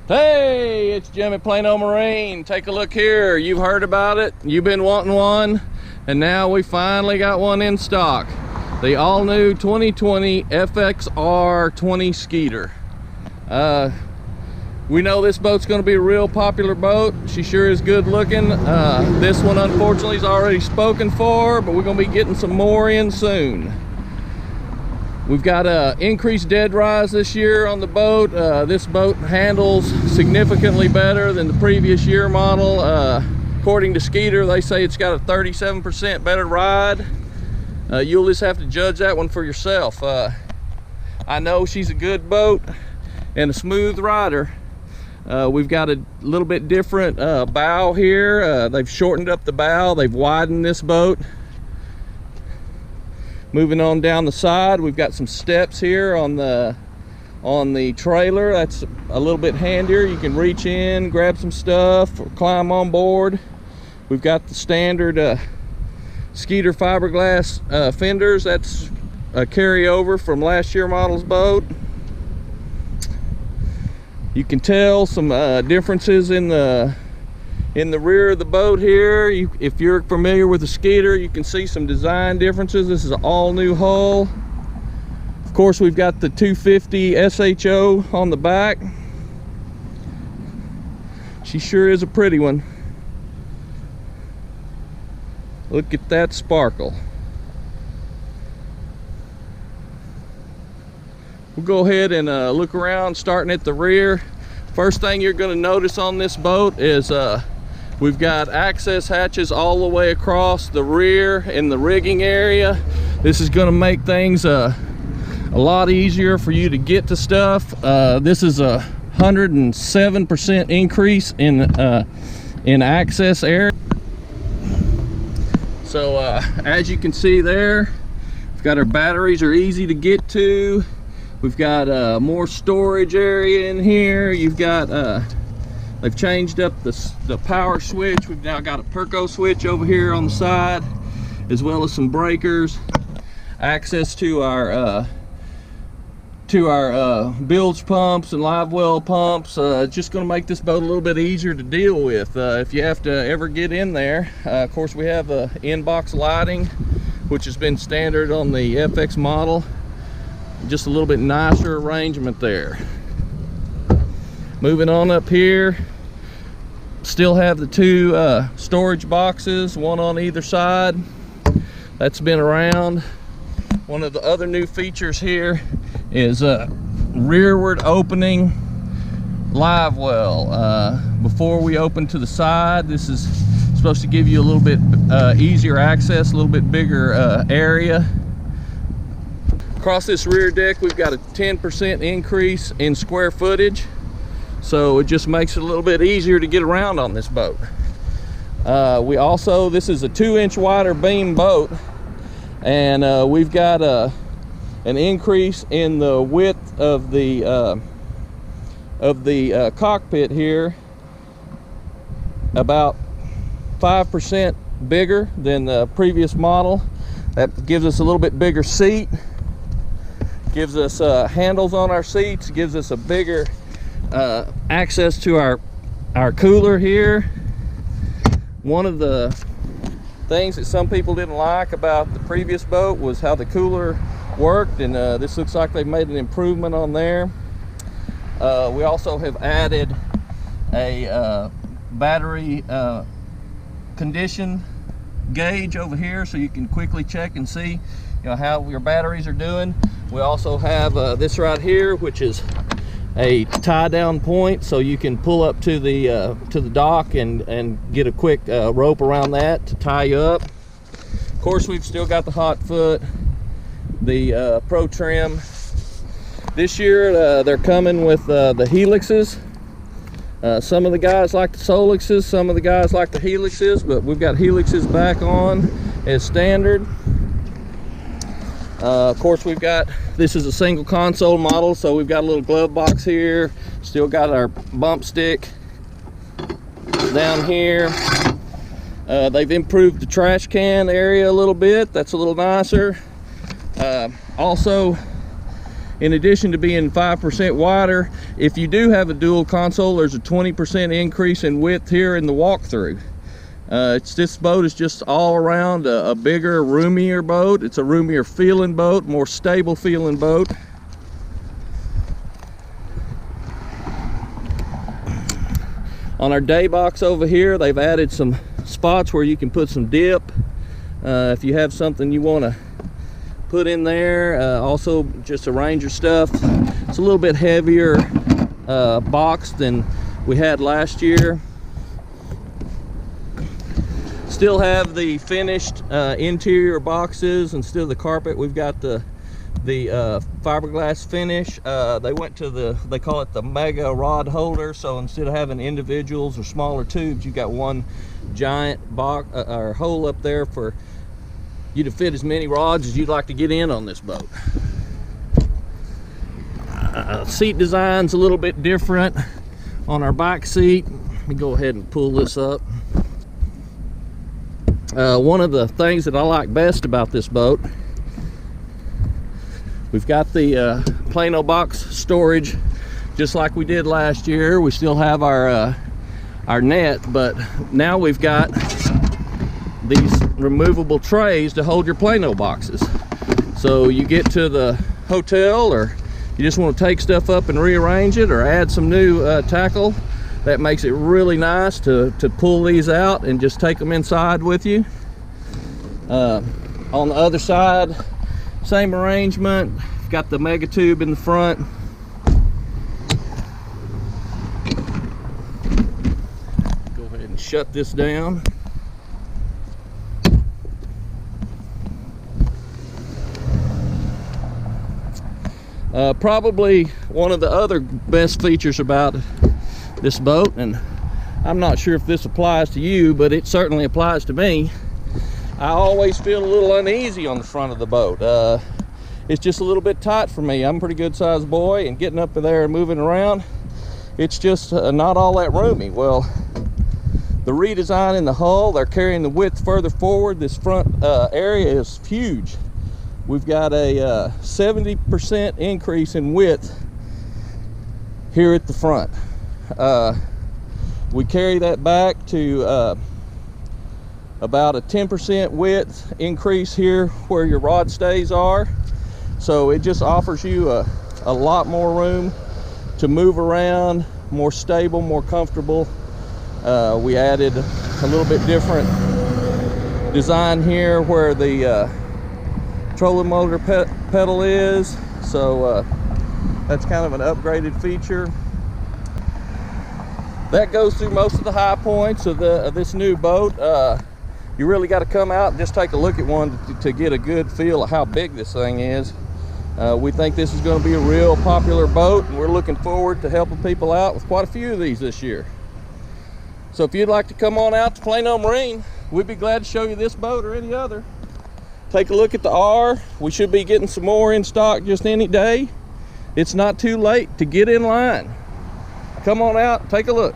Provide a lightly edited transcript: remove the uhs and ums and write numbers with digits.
Hey, it's Jim at Plano Marine. Take a look here. You've heard about it. You've been wanting one, and now we finally got one in stock. The all-new 2020 FX R 20 Skeeter. We know this boat's going to be a real popular boat. She sure is good looking. This one unfortunately is already spoken for, but we're going to be getting some more in soon. We've got increased dead rise this year on the boat. This boat handles significantly better than the previous year model. According to Skeeter, they say it's got a 37% better ride. You'll just have to judge that one for yourself. I know she's a good boat and a smooth rider. We've got a little bit different bow here. They've shortened up the bow. They've widened this boat. Moving on down the side, we've got some steps here on the trailer. That's a little bit handier. You can reach in, grab some stuff, or climb on board. We've got the standard Skeeter fiberglass fenders. That's a carryover from last year model's boat. You can tell some differences in the rear of the boat here. If you're familiar with the Skeeter, you can see some design differences. This is an all new hull. Of course, we've got the 250 SHO on the back. She sure is a pretty one. Look at that sparkle. We'll go ahead and look around, starting at the rear. First thing you're going to notice on this boat is we've got access hatches all the way across the rear in the rigging area. This is going to make things a lot easier for you to get to stuff. This is a 107% increase in access area. So as you can see there, we've got our batteries are easy to get to. We've got more storage area in here. You've got they've changed up the power switch. We've now got a Perco switch over here on the side, as well as some breakers. Access to our bilge pumps and live well pumps. Just going to make this boat a little bit easier to deal with if you have to ever get in there. Of course, we have in-box lighting, which has been standard on the FX model. Just a little bit nicer arrangement there. Moving on up here, still have the two storage boxes, one on either side. That's been around. One of the other new features here is a rearward opening live well. Before we open to the side, this is supposed to give you a little bit easier access, a little bit bigger area. Across this rear deck, we've got a 10% increase in square footage. So it just makes it a little bit easier to get around on this boat. This is a 2-inch wider beam boat, and we've got an increase in the width of the cockpit here, about 5% bigger than the previous model. That gives us a little bit bigger seat, gives us handles on our seats, gives us a bigger access to our cooler here. One of the things that some people didn't like about the previous boat was how the cooler worked, and this looks like they've made an improvement on there. We also have added a battery condition gauge over here, so you can quickly check and see how your batteries are doing. We also have this right here, which is a tie down point, so you can pull up to the dock and get a quick rope around that to tie you up. Of course, we've still got the hot foot, the pro trim. This year they're coming with the helixes. Some of the guys like the solixes, some of the guys like the helixes, but we've got helixes back on as standard. Of course, this is a single console model, so we've got a little glove box here. Still got our bump stick down here. They've improved the trash can area a little bit. That's a little nicer. Also, in addition to being 5% wider, if you do have a dual console, there's a 20% increase in width here in the walkthrough. This boat is just all around a bigger, roomier boat. It's a roomier feeling boat, more stable feeling boat. On our day box over here, they've added some spots where you can put some dip. If you have something you want to put in there, also just arrange your stuff. It's a little bit heavier box than we had last year. Still have the finished interior boxes and still the carpet. We've got the fiberglass finish. They went to they call it the mega rod holder, so instead of having individuals or smaller tubes, you got one giant box or hole up there for you to fit as many rods as you'd like to get in on this boat. Seat design's a little bit different on our back seat. Let me go ahead and pull this up. One of the things that I like best about this boat, we've got the Plano box storage just like we did last year. We still have our net, but now we've got these removable trays to hold your Plano boxes. So you get to the hotel, or you just want to take stuff up and rearrange it, or add some new tackle, that makes it really nice to pull these out and just take them inside with you. On the other side, same arrangement. Got the mega tube in the front. Go ahead and shut this down. Probably one of the other best features about this boat, and I'm not sure if this applies to you, but it certainly applies to me. I always feel a little uneasy on the front of the boat. It's just a little bit tight for me. I'm a pretty good sized boy, and getting up there and moving around, it's just not all that roomy. Well, the redesign in the hull, they're carrying the width further forward. This front area is huge. We've got a 70% increase in width here at the front. We carry that back to about a 10% width increase here where your rod stays are. So it just offers you a lot more room to move around, more stable, more comfortable. We added a little bit different design here where the trolling motor pedal is. So that's kind of an upgraded feature. That goes through most of the high points of this new boat. You really got to come out and just take a look at one to get a good feel of how big this thing is. We think this is going to be a real popular boat, and we're looking forward to helping people out with quite a few of these this year. So if you'd like to come on out to Plano Marine, we'd be glad to show you this boat or any other. Take a look at the R. We should be getting some more in stock just any day. It's not too late to get in line. Come on out, take a look.